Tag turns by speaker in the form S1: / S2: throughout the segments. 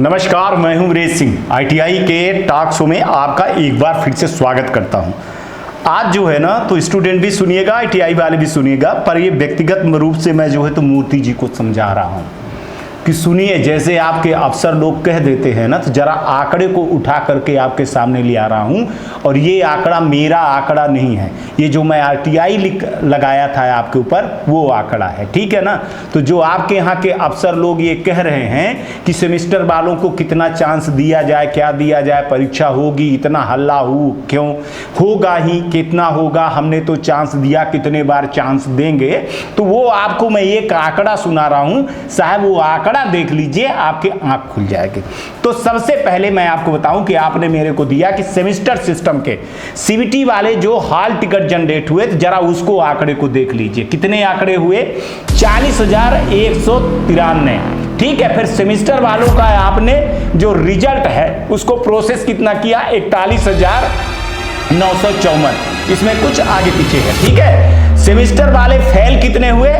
S1: नमस्कार, मैं हूं वीरेश सिंह। आईटीआई के टॉक शो में आपका एक बार फिर से स्वागत करता हूं। आज जो है ना, तो स्टूडेंट भी सुनिएगा, आईटीआई वाले भी सुनिएगा, पर ये व्यक्तिगत रूप से मैं जो है तो मूर्ति जी को समझा रहा हूं कि सुनिए। जैसे आपके अफसर लोग कह देते हैं ना, तो जरा आंकड़े को उठा करके आपके सामने ले आ रहा हूं। और ये आंकड़ा मेरा आंकड़ा नहीं है, ये जो मैं आरटीआई लगाया था आपके ऊपर वो आंकड़ा है, ठीक है ना। तो जो आपके यहाँ के अफसर लोग ये कह रहे हैं कि सेमेस्टर वालों को कितना चांस दिया जाए, क्या दिया जाए, परीक्षा होगी, इतना हल्ला हो क्यों, होगा ही, कितना होगा, हमने तो चांस दिया, कितने बार चांस देंगे। तो वो आपको मैं एक आंकड़ा सुना रहा हूं साहब, वो आंकड़ा देख लीजिए, आपके आंख खुल जाएगी। तो सबसे पहले मैं आपको बताऊं कि आपने मेरे को दिया कि सेमेस्टर सिस्टम के सीबीटी वाले जो हॉल टिकट जनरेट हुए, तो जरा उसको आंकड़े को देख लीजिए। कितने आंकड़े हुए? 40,193, ठीक है। फिर सेमेस्टर वालों का आपने जो रिजल्ट है उसको प्रोसेस कितना किया? 41,954। इसमें कुछ आगे पीछे है, ठीक है। सेमेस्टर वाले फेल कितने हुए?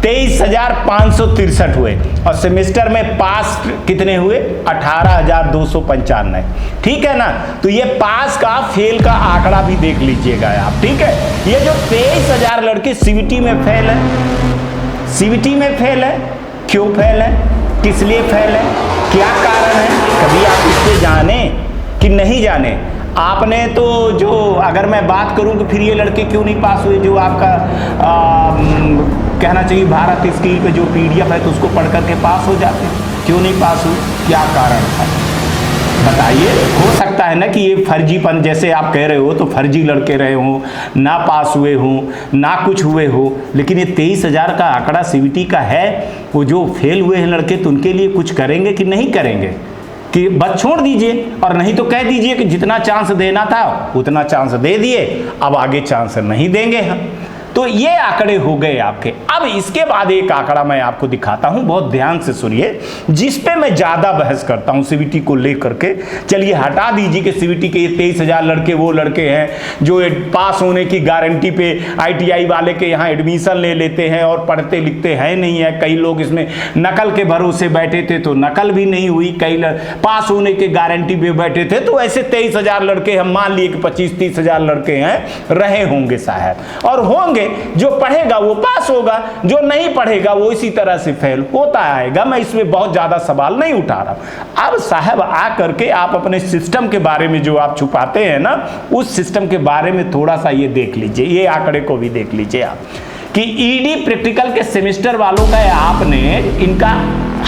S1: 23,563 हुए। और सेमेस्टर में पास कितने हुए? 18,295, ठीक है ना। तो ये पास का फेल का आंकड़ा भी देख लीजिएगा आप, ठीक है। ये जो 23,000 लड़के सीबीटी में फेल है, सीबीटी में फेल है, क्यों फेल है, किस लिए फेल है, क्या कारण है, कभी आप इससे जाने कि नहीं जाने? आपने तो जो, अगर मैं बात करूं कि फिर ये लड़के क्यों नहीं पास हुए, जो आपका कहना चाहिए भारत स्किल पे जो पीडीएफ है तो उसको पढ़ करके पास हो जाते, क्यों नहीं पास हुए, क्या कारण था बताइए। हो सकता है ना कि ये फर्जीपन, जैसे आप कह रहे हो, तो फर्जी लड़के रहे हों, ना पास हुए हों, ना कुछ हुए हो, लेकिन ये 23,000 का आंकड़ा सीबीटी का है। वो जो फेल हुए हैं लड़के, तो उनके लिए कुछ करेंगे कि नहीं करेंगे? कि बस छोड़ दीजिए, और नहीं तो कह दीजिए कि जितना चांस देना था उतना चांस दे दिए, अब आगे चांस नहीं देंगे हम। तो ये आंकड़े हो गए आपके। अब इसके बाद एक आंकड़ा मैं आपको दिखाता हूं, बहुत ध्यान से सुनिए, जिस पे मैं ज्यादा बहस करता हूं सीबीटी को लेकर के। चलिए हटा दीजिए कि सीबीटी के ये 23,000 लड़के वो लड़के हैं जो पास होने की गारंटी पे आईटीआई वाले के यहाँ एडमिशन ले लेते हैं और पढ़ते लिखते हैं नहीं है। कई लोग इसमें नकल के भरोसे बैठे थे तो नकल भी नहीं हुई, कई पास होने के गारंटी पे बैठे थे। तो ऐसे 23,000 लड़के हम मान लिए कि 25-30,000 लड़के हैं रहे होंगे साहब, और होंगे। जो पढ़ेगा वो पास होगा, जो नहीं पढ़ेगा वो इसी तरह से फेल होता आएगा। मैं इसमें बहुत ज्यादा सवाल नहीं उठा रहा। अब साहब आ करके आप अपने सिस्टम के बारे में जो आप छुपाते हैं ना, उस सिस्टम के बारे में थोड़ा सा ये देख लीजिए, ये आंकड़े को भी देख लीजिए आप कि ईडी प्रैक्टिकल के सेमेस्टर वालों का आपने इनका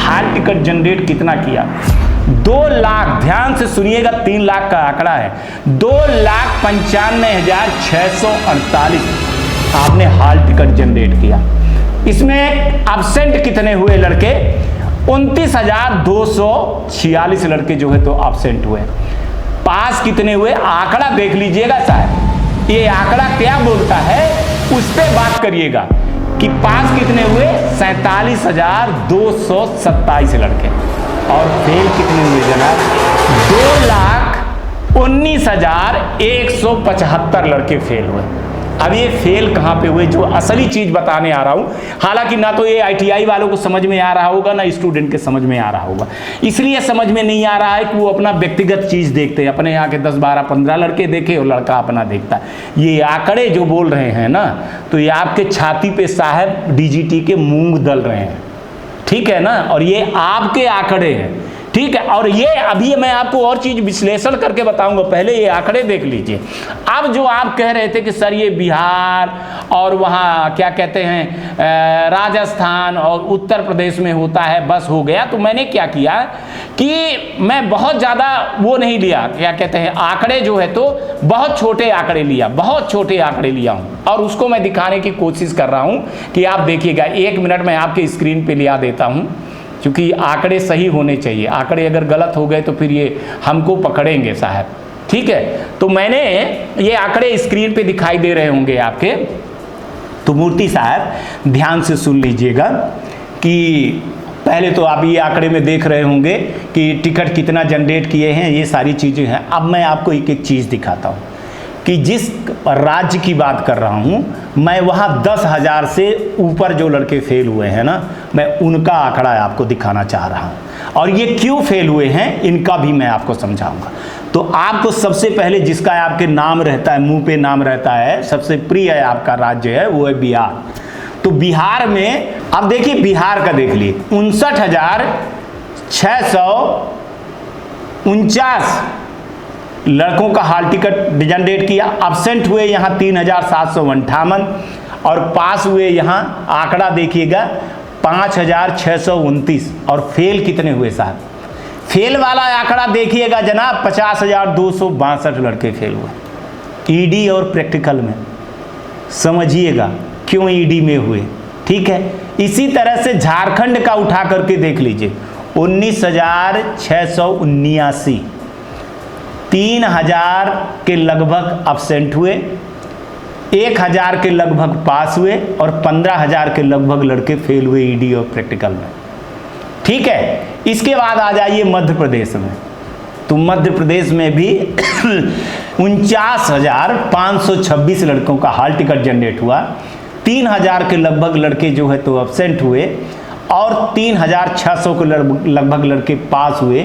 S1: हॉल टिकट जनरेट कितना किया? 2 लाख, ध्यान से सुनिएगा, 3 लाख का आंकड़ा है। 2,95,648 आपने हॉल टिकट जनरेट किया। इसमें एब्सेंट कितने हुए लड़के? 29,246 लड़के जो है तो एब्सेंट हुए। पास कितने हुए? आंकड़ा देख लीजिएगा साहब, ये आंकड़ा क्या बोलता है उस पे बात करिएगा कि पास कितने हुए? 47,227 लड़के। और फेल कितने हुए जनाब? 2,19,175 लड़के फेल हुए। अब ये फेल कहाँ पे हुए, जो असली चीज बताने आ रहा हूं। हालांकि ना तो ये आईटीआई वालों को समझ में आ रहा होगा, ना स्टूडेंट के समझ में आ रहा होगा। इसलिए समझ में नहीं आ रहा है कि वो अपना व्यक्तिगत चीज देखते हैं, अपने यहाँ के 10, 12, 15 लड़के देखे और लड़का अपना देखता है। ये आंकड़े जो बोल रहे हैं ना, तो ये आपके छाती पे साहब डीजीटी के मूंग दल रहे हैं, ठीक है ना। और ये आपके आंकड़े हैं, ठीक है। और ये अभी मैं आपको और चीज विश्लेषण करके बताऊंगा, पहले ये आंकड़े देख लीजिए। अब जो आप कह रहे थे कि सर ये बिहार और वहाँ क्या कहते हैं राजस्थान और उत्तर प्रदेश में होता है, बस हो गया। तो मैंने क्या किया कि मैं बहुत ज़्यादा वो नहीं लिया, क्या कहते हैं आंकड़े जो है तो बहुत छोटे आंकड़े लिया, बहुत छोटे आंकड़े लिया हूँ। और उसको मैं दिखाने की कोशिश कर रहा हूँ कि आप देखिएगा। 1 मिनट में आपके स्क्रीन पर लिया देता हूँ, क्योंकि आंकड़े सही होने चाहिए। आंकड़े अगर गलत हो गए तो फिर ये हमको पकड़ेंगे साहब, ठीक है। तो मैंने ये आंकड़े स्क्रीन पे दिखाई दे रहे होंगे आपके। तो मूर्ति साहब ध्यान से सुन लीजिएगा कि पहले तो आप ये आंकड़े में देख रहे होंगे कि टिकट कितना जनरेट किए हैं, ये सारी चीज़ें हैं। अब मैं आपको एक एक चीज़ दिखाता हूँ कि जिस राज्य की बात कर रहा हूँ मैं, वहाँ 10,000 से ऊपर जो लड़के फेल हुए हैं ना, मैं उनका आंकड़ा आपको दिखाना चाह रहा हूं, और ये क्यों फेल हुए हैं इनका भी मैं आपको समझाऊंगा। तो आपको सबसे पहले जिसका आपके नाम रहता है, मुंह पे नाम रहता है, सबसे प्रिय है आपका राज्य है, वो है बिहार। तो बिहार में अब देखिए, बिहार का देख लिए 59,649 लड़कों का हाल टिकट जनरेट किया। अब्सेंट हुए यहाँ 3,758 और पास हुए यहाँ आंकड़ा देखिएगा 5,629। और फेल कितने हुए साहब? फेल वाला आंकड़ा देखिएगा जनाब, 50,262 लड़के फेल हुए ईडी और प्रैक्टिकल में। समझिएगा क्यों ईडी में हुए, ठीक है। इसी तरह से झारखंड का उठा करके देख लीजिए, 19,679, 3,000 के लगभग अब्सेंट हुए, 1,000 के लगभग पास हुए और 15,000 के लगभग लड़के फेल हुए ईडी और प्रैक्टिकल में, ठीक है। इसके बाद आ जाइए मध्य प्रदेश में। तो मध्य प्रदेश में भी 49,526 लड़कों का हाल टिकट जनरेट हुआ, 3,000 के लगभग लड़के जो है तो अब्सेंट हुए और 3,600 के लगभग लड़के पास हुए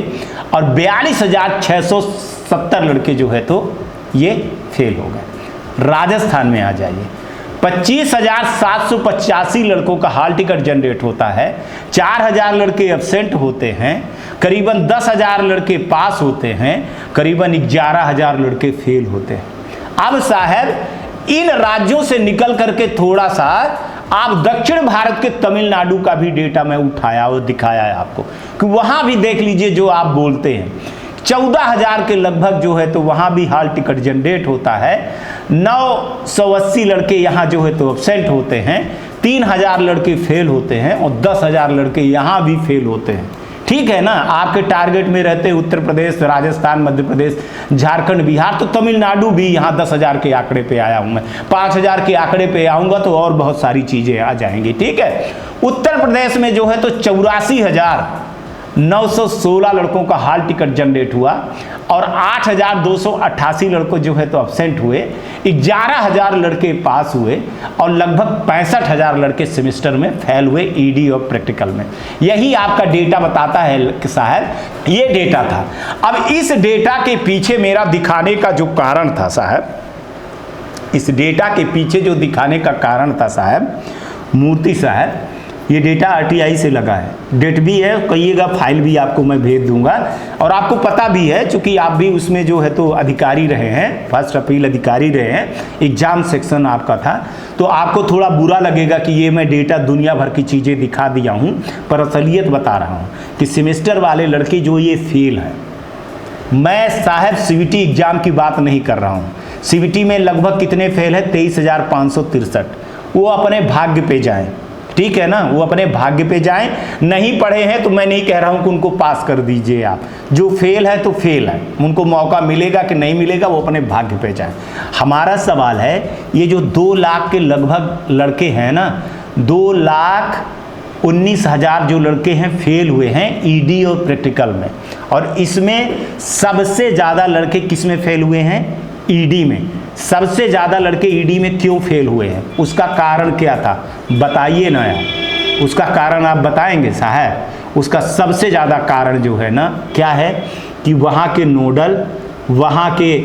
S1: और 42,670 लड़के जो है तो ये फेल हो गए। राजस्थान में आ जाइए, 25,785 लड़कों का हाल टिकट जनरेट होता है, 4,000 लड़के एब्सेंट होते हैं, करीबन 10,000 लड़के पास होते हैं, करीबन 11,000 लड़के फेल होते हैं। अब साहब इन राज्यों से निकल करके थोड़ा सा आप दक्षिण भारत के तमिलनाडु का भी डेटा मैं उठाया और दिखाया है आपको कि वहां भी देख लीजिए जो आप बोलते हैं 14,000 के लगभग जो है तो वहां भी हाल टिकट जनरेट होता है, 980 लड़के यहाँ जो है तो एब्सेंट होते हैं, 3,000 लड़के फेल होते हैं और 10,000 लड़के यहाँ भी फेल होते हैं, ठीक है ना। आपके टारगेट में रहते उत्तर प्रदेश, राजस्थान, मध्य प्रदेश, झारखंड, बिहार, तो तमिलनाडु भी यहाँ 10,000 के आंकड़े पे आया हूँ मैं, 5,000 के आंकड़े पे आऊँगा तो और बहुत सारी चीज़ें आ जाएंगी, ठीक है। उत्तर प्रदेश में जो है तो 84,916 लड़कों का हाल टिकट जनरेट हुआ और 8,288 लड़कों जो है तो अब्सेंट हुए, 11,000 लड़के पास हुए और लगभग 65,000 लड़के सेमेस्टर में फेल हुए ईडी और प्रैक्टिकल में। यही आपका डेटा बताता है कि साहब ये डेटा था। अब इस डेटा के पीछे मेरा दिखाने का जो कारण था साहब, इस डेटा के पीछे जो दिखाने का कारण था साहब, मूर्ति साहब, ये डेटा आरटीआई से लगा है, डेट भी है, कहिएगा फाइल भी आपको मैं भेज दूंगा और आपको पता भी है चूंकि आप भी उसमें जो है तो अधिकारी रहे हैं, फर्स्ट अपील अधिकारी रहे हैं, एग्जाम सेक्शन आपका था, तो आपको थोड़ा बुरा लगेगा कि ये मैं डेटा दुनिया भर की चीज़ें दिखा दिया हूँ, पर असलियत बता रहा हूँ कि सेमेस्टर वाले लड़के जो ये फेल हैं। मैं साहब सीबीटी एग्जाम की बात नहीं कर रहा हूँ, सीबीटी में लगभग कितने फेल है, 23,563, वो अपने भाग्य पे जाएं, ठीक है ना, वो अपने भाग्य पे जाएं। नहीं पढ़े हैं तो मैं नहीं कह रहा हूं कि उनको पास कर दीजिए आप, जो फेल है तो फेल है, उनको मौका मिलेगा कि नहीं मिलेगा वो अपने भाग्य पे जाएं। हमारा सवाल है ये जो 2 लाख के लगभग लड़के हैं ना, 2,19,000 जो लड़के हैं फेल हुए हैं ईडी और प्रैक्टिकल में, और इसमें सबसे ज़्यादा लड़के किस में फेल हुए हैं, ईडी में। सबसे ज़्यादा लड़के ईडी में क्यों फेल हुए हैं, उसका कारण क्या था बताइए ना यार, उसका कारण आप बताएंगे साहब। उसका सबसे ज़्यादा कारण जो है ना क्या है कि वहाँ के नोडल, वहाँ के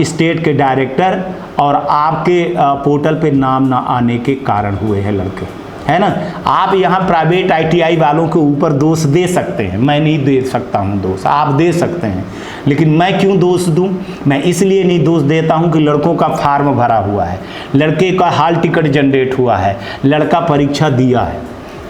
S1: स्टेट के डायरेक्टर और आपके पोर्टल पे नाम ना आने के कारण हुए हैं लड़के, है ना। आप यहाँ प्राइवेट आईटीआई वालों के ऊपर दोष दे सकते हैं, मैं नहीं दे सकता हूँ दोष, आप दे सकते हैं, लेकिन मैं क्यों दोष दूँ। मैं इसलिए नहीं दोष देता हूँ कि लड़कों का फार्म भरा हुआ है, लड़के का हाल टिकट जनरेट हुआ है, लड़का परीक्षा दिया है,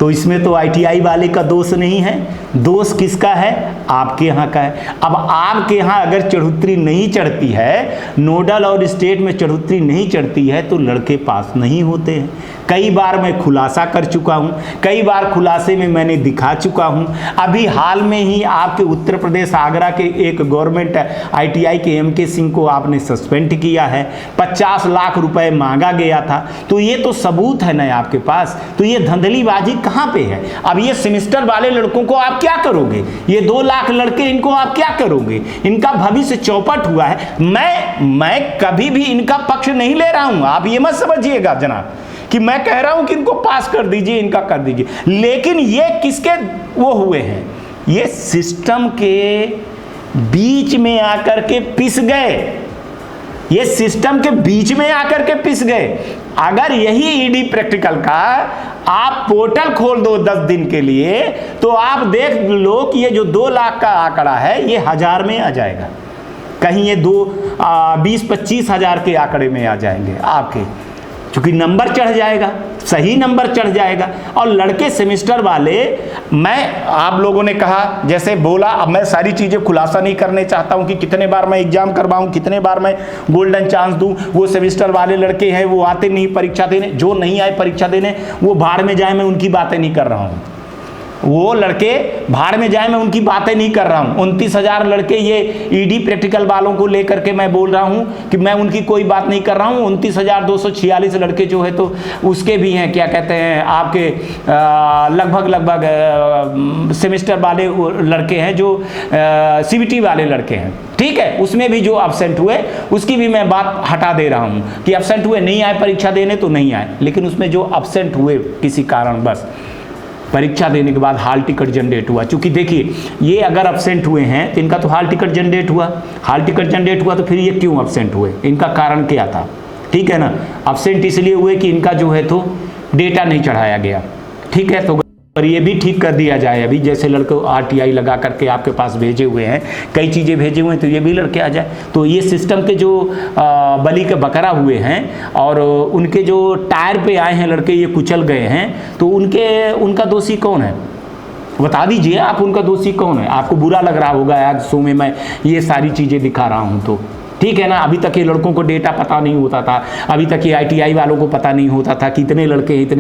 S1: तो इसमें तो आईटीआई वाले का दोष नहीं है। दोष किसका है, आपके यहाँ का है। अब आपके यहाँ अगर चढ़ोतरी नहीं चढ़ती है, नोडल और स्टेट में चढ़ोतरी नहीं चढ़ती है तो लड़के पास नहीं होते हैं। कई बार मैं खुलासा कर चुका हूँ, कई बार खुलासे में मैंने दिखा चुका हूँ। अभी हाल में ही आपके उत्तर प्रदेश आगरा के एक गवर्नमेंट आईटीआई के एमके सिंह को आपने सस्पेंड किया है, 50 लाख रुपए मांगा गया था, तो ये तो सबूत है ना आपके पास। तो ये धंधलीबाजी कहाँ पे है। अब ये सेमेस्टर वाले लड़कों को आप क्या करोगे, ये 2 लाख लड़के इनको आप क्या करोगे, इनका भविष्य चौपट हुआ है। मैं कभी भी इनका पक्ष नहीं ले रहा हूँ, आप ये मत समझिएगा जनाब कि मैं कह रहा हूं कि इनको पास कर दीजिए, इनका कर दीजिए, लेकिन ये किसके वो हुए हैं, ये सिस्टम के बीच में आकर के पिस गए, ये सिस्टम के बीच में आकर के पिस गए। अगर यही ईडी प्रैक्टिकल का आप पोर्टल खोल दो 10 दिन के लिए, तो आप देख लो कि ये जो 2 लाख का आंकड़ा है ये 1000 में आ जाएगा, कहीं ये 20-25 हजार के आंकड़े में आ जाएंगे आपके, क्योंकि नंबर चढ़ जाएगा, सही नंबर चढ़ जाएगा। और लड़के सेमेस्टर वाले, मैं आप लोगों ने कहा जैसे बोला, अब मैं सारी चीज़ें खुलासा नहीं करने चाहता हूं कि कितने बार मैं एग्जाम करवाऊं, कितने बार मैं गोल्डन चांस दूं। वो सेमेस्टर वाले लड़के हैं, वो आते नहीं परीक्षा देने, जो नहीं आए परीक्षा देने वो भाड़ में जाए, मैं उनकी बातें नहीं कर रहा हूँ। वो लड़के भाड़ में जाए, मैं उनकी बातें नहीं कर रहा हूं। 29,000 लड़के ये ईडी प्रैक्टिकल वालों को लेकर के मैं बोल रहा हूं कि मैं उनकी कोई बात नहीं कर रहा हूं। 29,246 लड़के जो है तो उसके भी हैं, क्या कहते हैं आपके लगभग सेमेस्टर वाले लड़के हैं, जो सीबीटी वाले लड़के हैं, ठीक है। उसमें भी जो एब्सेंट हुए उसकी भी मैं बात हटा दे रहा हूं कि एब्सेंट हुए, नहीं आए परीक्षा देने तो नहीं आए, लेकिन उसमें जो एब्सेंट हुए किसी कारण बस परीक्षा देने के बाद हाल टिकट जनरेट हुआ। क्योंकि देखिए, ये अगर एब्सेंट हुए हैं तो इनका तो हाल टिकट जनरेट हुआ, हाल टिकट जनरेट हुआ तो फिर ये क्यों एब्सेंट हुए, इनका कारण क्या था, ठीक है ना। एब्सेंट इसलिए हुए कि इनका जो है तो डेटा नहीं चढ़ाया गया, ठीक है। तो और ये भी ठीक कर दिया जाए, अभी जैसे लड़के RTI लगा करके आपके पास भेजे हुए हैं, कई चीज़ें भेजे हुए हैं, तो ये भी लड़के आ जाए। तो ये सिस्टम के जो बलि के बकरा हुए हैं और उनके जो टायर पे आए हैं लड़के, ये कुचल गए हैं, तो उनका दोषी कौन है, बता दीजिए आप, उनका दोषी कौन है। आपको बुरा लग रहा होगा आज शो में मैं ये सारी चीज़ें दिखा रहा हूँ, तो ठीक है ना। अभी तक ये लड़कों को डेटा पता नहीं होता था, अभी तक ये ITI वालों को पता नहीं होता था कि इतने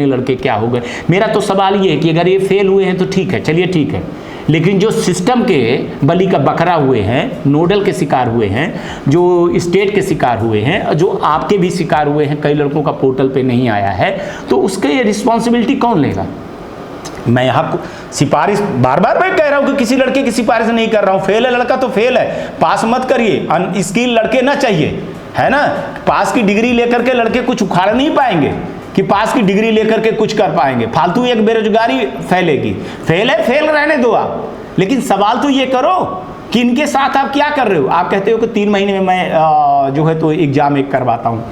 S1: लड़के क्या हो गए। मेरा तो सवाल ये है कि अगर ये फेल हुए हैं तो ठीक है, चलिए ठीक है, लेकिन जो सिस्टम के बलि का बकरा हुए हैं, नोडल के शिकार हुए हैं, जो स्टेट के शिकार हुए हैं, जो आपके भी शिकार हुए हैं, कई लड़कों का पोर्टल पे नहीं आया है, तो उसके रिस्पॉन्सिबिलिटी कौन लेगा। मैं यहाँ सिफारिश बार बार मैं कह रहा हूँ कि किसी लड़के की सिफारिश नहीं कर रहा हूँ। फेल है लड़का तो फेल है, पास मत करिए, अनस्किल लड़के ना चाहिए, है ना। पास की डिग्री लेकर के लड़के कुछ उखाड़ नहीं पाएंगे कि पास की डिग्री लेकर के कुछ कर पाएंगे, फालतू एक बेरोजगारी फैलेगी। फेल है, फेल रहने दो आप, लेकिन सवाल तो ये करो कि इनके साथ आप क्या कर रहे हो। आप कहते हो कि 3 महीने में मैं जो है तो एग्जाम एक करवाता हूँ।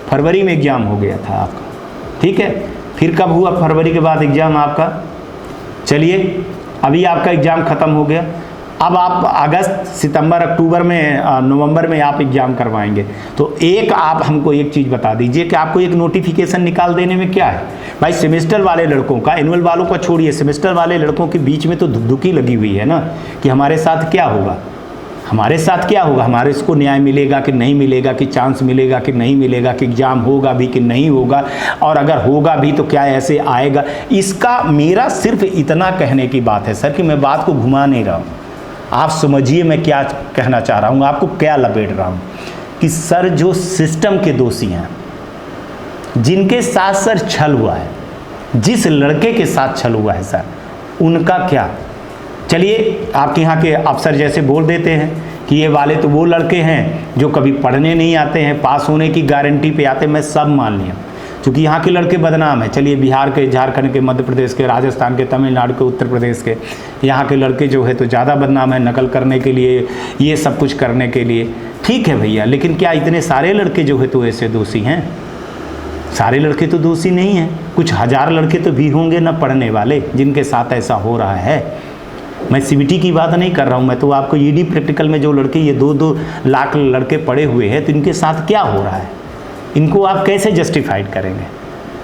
S1: फरवरी में एग्जाम हो गया था आपका, ठीक है। फिर कब हुआ फरवरी के बाद एग्जाम आपका, चलिए अभी आपका एग्ज़ाम ख़त्म हो गया, अब आप अगस्त, सितंबर, अक्टूबर में, नवंबर में आप एग्ज़ाम करवाएंगे। तो एक आप हमको एक चीज़ बता दीजिए कि आपको एक नोटिफिकेशन निकाल देने में क्या है भाई। सेमेस्टर वाले लड़कों का, एनुअल वालों का छोड़िए, सेमेस्टर वाले लड़कों के बीच में तो धुकधुकी लगी हुई है ना कि हमारे साथ क्या होगा, हमारे साथ क्या होगा, हमारे इसको न्याय मिलेगा कि नहीं मिलेगा, कि चांस मिलेगा कि नहीं मिलेगा, कि एग्ज़ाम होगा भी कि नहीं होगा, और अगर होगा भी तो क्या ऐसे आएगा। इसका मेरा सिर्फ इतना कहने की बात है सर कि मैं बात को घुमा नहीं रहा हूँ, आप समझिए मैं क्या कहना चाह रहा हूँ, आपको क्या लपेट रहा हूँ कि सर जो सिस्टम के दोषी हैं, जिनके साथ सर छल हुआ है, जिस लड़के के साथ छल हुआ है सर, उनका क्या। चलिए आपके यहाँ के अफसर जैसे बोल देते हैं कि ये वाले तो वो लड़के हैं जो कभी पढ़ने नहीं आते हैं, पास होने की गारंटी पे आते, मैं सब मान लिया, क्योंकि यहाँ के लड़के बदनाम हैं। चलिए बिहार के, झारखंड के, मध्य प्रदेश के, राजस्थान के, तमिलनाडु के, उत्तर प्रदेश के, यहाँ के लड़के जो है तो ज़्यादा बदनाम है, नकल करने के लिए, ये सब कुछ करने के लिए। ठीक है भैया, लेकिन क्या इतने सारे लड़के जो है तो ऐसे दोषी हैं? सारे लड़के तो दोषी नहीं हैं, कुछ हजार लड़के तो भी होंगे ना पढ़ने वाले जिनके साथ ऐसा हो रहा है। मैं CBT की बात नहीं कर रहा हूँ, मैं तो आपको ईडी प्रैक्टिकल में जो लड़के, ये 2-2 लाख लड़के पढ़े हुए हैं, तो इनके साथ क्या हो रहा है, इनको आप कैसे जस्टिफाइड करेंगे?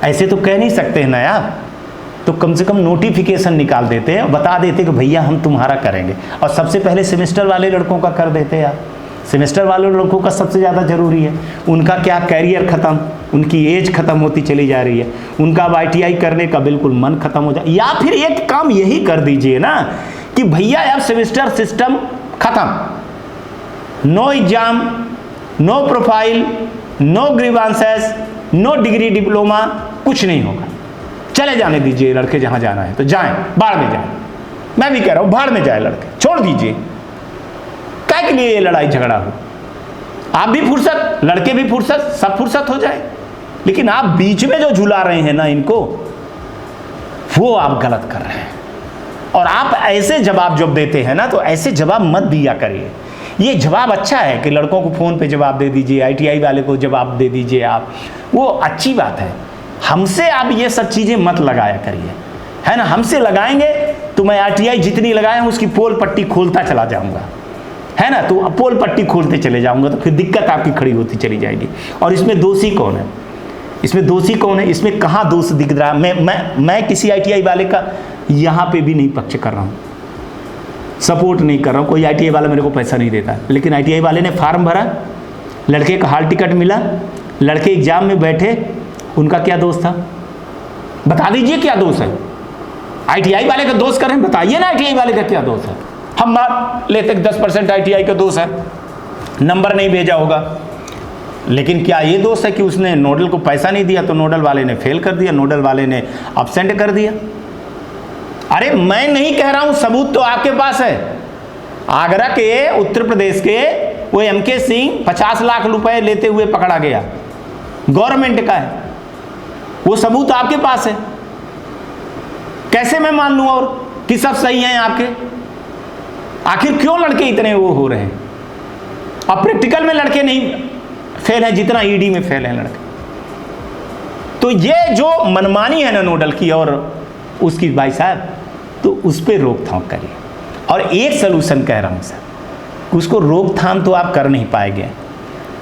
S1: ऐसे तो कह नहीं सकते हैं ना यार। तो कम से कम नोटिफिकेशन निकाल देते हैं, बता देते कि भैया हम तुम्हारा करेंगे, और सबसे पहले सेमेस्टर वाले लड़कों का कर देते हैं। सेमेस्टर वाले लड़कों का सबसे ज़्यादा ज़रूरी है, उनका क्या कैरियर ख़त्म, उनकी एज ख़त्म होती चली जा रही है, उनका अब ITI करने का बिल्कुल मन ख़त्म हो जाए। या फिर एक काम यही कर दीजिए ना कि भैया अब सेमेस्टर सिस्टम ख़त्म, no exam, no profile, no grievances, no degree diploma, कुछ नहीं होगा। चले जाने दीजिए लड़के, जहाँ जाना है तो जाएं, बाढ़ में जाएं। मैं भी कह रहा हूँ बाढ़ में जाए लड़के, छोड़ दीजिए, क्या के लिए ये लड़ाई झगड़ा हो। आप भी फुर्सत, लड़के भी फुर्सत, सब फुर्सत हो जाए, लेकिन आप बीच में जो झुला रहे हैं ना इनको, वो आप गलत कर रहे हैं। और आप ऐसे जवाब जब देते हैं ना, तो ऐसे जवाब मत दिया करिए। ये जवाब अच्छा है कि लड़कों को फ़ोन पे जवाब दे दीजिए, ITI वाले को जवाब दे दीजिए आप, वो अच्छी बात है। हमसे आप ये सब चीज़ें मत लगाया करिए, है ना। हमसे लगाएंगे तो मैं RTI जितनी लगाए हूँ उसकी पोल पट्टी खोलता चला जाऊँगा, है ना। तो पोल पट्टी खोलते चले जाऊँगा तो फिर दिक्कत आपकी खड़ी होती चली जाएगी। और इसमें दोषी कौन है? इसमें दोषी कौन है? इसमें कहाँ दोष दिख रहा है? मैं किसी ITI वाले का यहाँ पे भी नहीं पक्ष कर रहा हूँ, सपोर्ट नहीं कर रहा हूँ। कोई ITI वाला मेरे को पैसा नहीं देता, लेकिन ITI वाले ने फार्म भरा, लड़के का हाल टिकट मिला, लड़के एग्जाम में बैठे, उनका क्या दोष था? बता दीजिए क्या दोष है? ITI वाले का दोष करें, बताइए ना ITI वाले का क्या दोष है। हम मान लेते 10% ITI का दोष है, नंबर नहीं भेजा होगा, लेकिन क्या ये दोष है कि उसने नोडल को पैसा नहीं दिया तो नोडल वाले ने फेल कर दिया, नोडल वाले ने अब्सेंट कर दिया? अरे मैं नहीं कह रहा हूं, सबूत तो आपके पास है। आगरा के, उत्तर प्रदेश के वो MK सिंह 50 लाख रुपए लेते हुए पकड़ा गया, गवर्नमेंट का है, वो सबूत आपके पास है। कैसे मैं मान लूं और कि सब सही हैं आपके? आखिर क्यों लड़के इतने वो हो रहे हैं? अब प्रैक्टिकल में लड़के नहीं फेल हैं जितना ED में फेल हैं लड़के। तो ये जो मनमानी है ना नोडल की और उसकी, भाई साहब, तो उस पर रोकथाम करिए। और एक सलूशन कह रहा हूँ सर, उसको रोकथाम तो आप कर नहीं पाएंगे,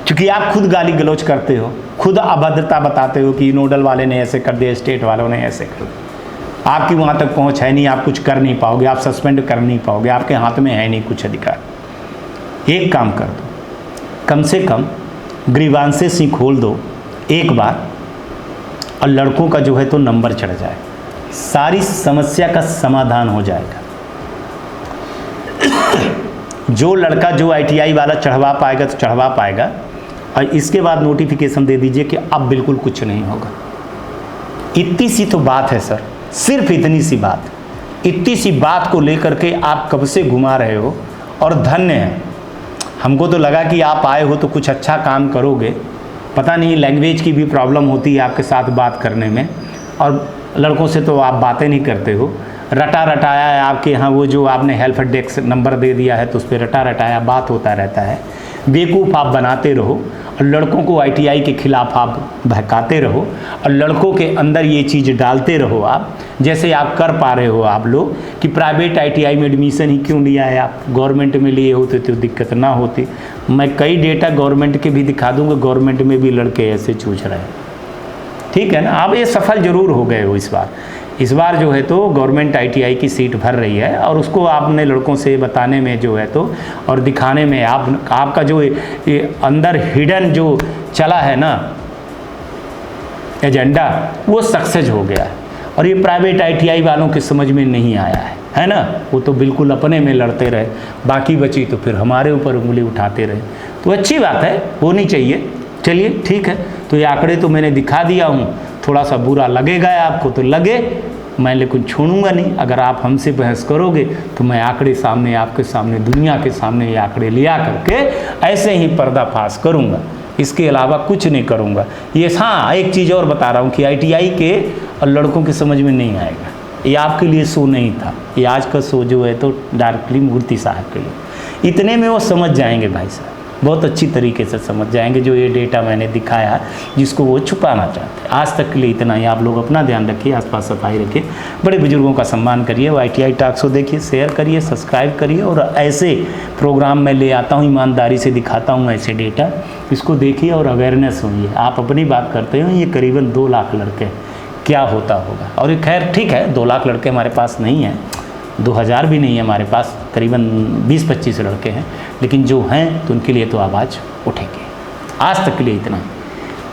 S1: क्योंकि आप खुद गाली गलौज करते हो, खुद अभद्रता बताते हो कि नोडल वाले ने ऐसे कर दिया, स्टेट वालों ने ऐसे कर दिया। आपकी वहाँ तक पहुँच है नहीं, आप कुछ कर नहीं पाओगे, आप सस्पेंड कर नहीं पाओगे, आपके हाथ में है नहीं कुछ अधिकार। एक काम कर दो, कम से कम ग्रीवांसेस ही खोल दो एक बार, और लड़कों का जो है तो नंबर चढ़ जाए, सारी समस्या का समाधान हो जाएगा। जो लड़का जो ITI वाला चढ़वा पाएगा तो चढ़वा पाएगा, और इसके बाद नोटिफिकेशन दे दीजिए कि अब बिल्कुल कुछ नहीं होगा। इतनी सी तो बात है सर, सिर्फ इतनी सी बात, इतनी सी बात को लेकर के आप कब से घुमा रहे हो। और धन्य है, हमको तो लगा कि आप आए हो तो कुछ अच्छा काम करोगे। पता नहीं लैंग्वेज की भी प्रॉब्लम होती है आपके साथ बात करने में, और लड़कों से तो आप बातें नहीं करते हो। रटा रटाया है आपके यहाँ, वो जो आपने हेल्प डेस्क नंबर दे दिया है तो उस पर रटा रटाया बात होता रहता है। बेवकूफ़ आप बनाते रहो और लड़कों को ITI के खिलाफ आप बहकाते रहो, और लड़कों के अंदर ये चीज़ डालते रहो आप, जैसे आप कर पा रहे हो आप लोग कि प्राइवेट ITI में एडमिशन ही क्यों लिया है आप, गवर्नमेंट में लिए होते तो दिक्कत ना होती। मैं कई डेटा गवर्नमेंट के भी दिखा दूँगा, गवर्नमेंट में भी लड़के ऐसे जूझ रहे हैं, ठीक है ना। आप ये सफल जरूर हो गए हो इस बार जो है तो गवर्नमेंट ITI की सीट भर रही है, और उसको आपने लड़कों से बताने में जो है तो और दिखाने में आपका जो ये अंदर हिडन जो चला है ना एजेंडा, वो सक्सेस हो गया है। और ये प्राइवेट ITI वालों के समझ में नहीं आया है ना। वो तो बिल्कुल अपने में लड़ते रहे, बाकी बची तो फिर हमारे ऊपर उंगली उठाते रहे। तो अच्छी बात है, होनी चाहिए। चलिए ठीक है, तो ये आंकड़े तो मैंने दिखा दिया हूँ, थोड़ा सा बुरा लगेगा आपको तो लगे, मैं लेकिन छोड़ूंगा नहीं। अगर आप हमसे बहस करोगे तो मैं आंकड़े सामने, आपके सामने, दुनिया के सामने ये आंकड़े लिया करके ऐसे ही पर्दाफाश करूंगा, इसके अलावा कुछ नहीं करूंगा। ये हाँ, एक चीज़ और बता रहा हूँ कि ITI के और लड़कों के समझ में नहीं आएगा। ये आपके लिए शो नहीं था, ये आज का शो जो है तो डायरेक्टली मूर्ति साहब के लिए। इतने में वो समझ जाएंगे भाई साहब, बहुत अच्छी तरीके से समझ जाएंगे जो ये डेटा मैंने दिखाया जिसको वो छुपाना चाहते हैं। आज तक के लिए इतना ही। आप लोग अपना ध्यान रखिए, आसपास सफाई रखिए, बड़े बुजुर्गों का सम्मान करिए। वो ITI टॉक्स को देखिए, शेयर करिए, सब्सक्राइब करिए, और ऐसे प्रोग्राम मैं ले आता हूँ, ईमानदारी से दिखाता हूँ ऐसे डेटा, इसको देखिए और अवेयरनेस हुई है। आप अपनी बात करते हो, ये करीबन 2 लाख लड़के, क्या होता होगा। और ये खैर ठीक है, 2 लाख लड़के हमारे पास नहीं हैं, 2000 भी नहीं है हमारे पास, करीबन 20-25 लड़के हैं, लेकिन जो हैं तो उनके लिए तो आवाज़ उठेगी। आज तक के लिए इतना।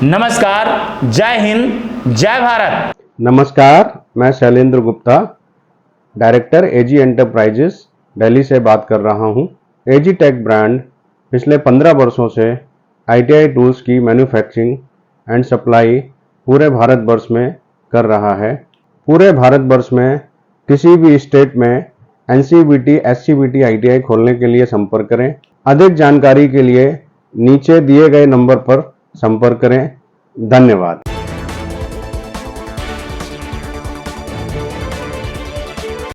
S1: नमस्कार, जय हिंद, जय भारत।
S2: नमस्कार, मैं Shailendra Gupta, director AG enterprises Delhi से बात कर रहा हूं। AG टेक ब्रांड पिछले 15 वर्षों से ITI टूल्स की मैन्युफैक्चरिंग एंड सप्लाई पूरे भारतवर्ष में कर रहा है। पूरे भारतवर्ष में किसी भी स्टेट में NCVT, SCVT ITI खोलने के लिए संपर्क करें। अधिक जानकारी के लिए नीचे दिए गए नंबर पर संपर्क करें। धन्यवाद।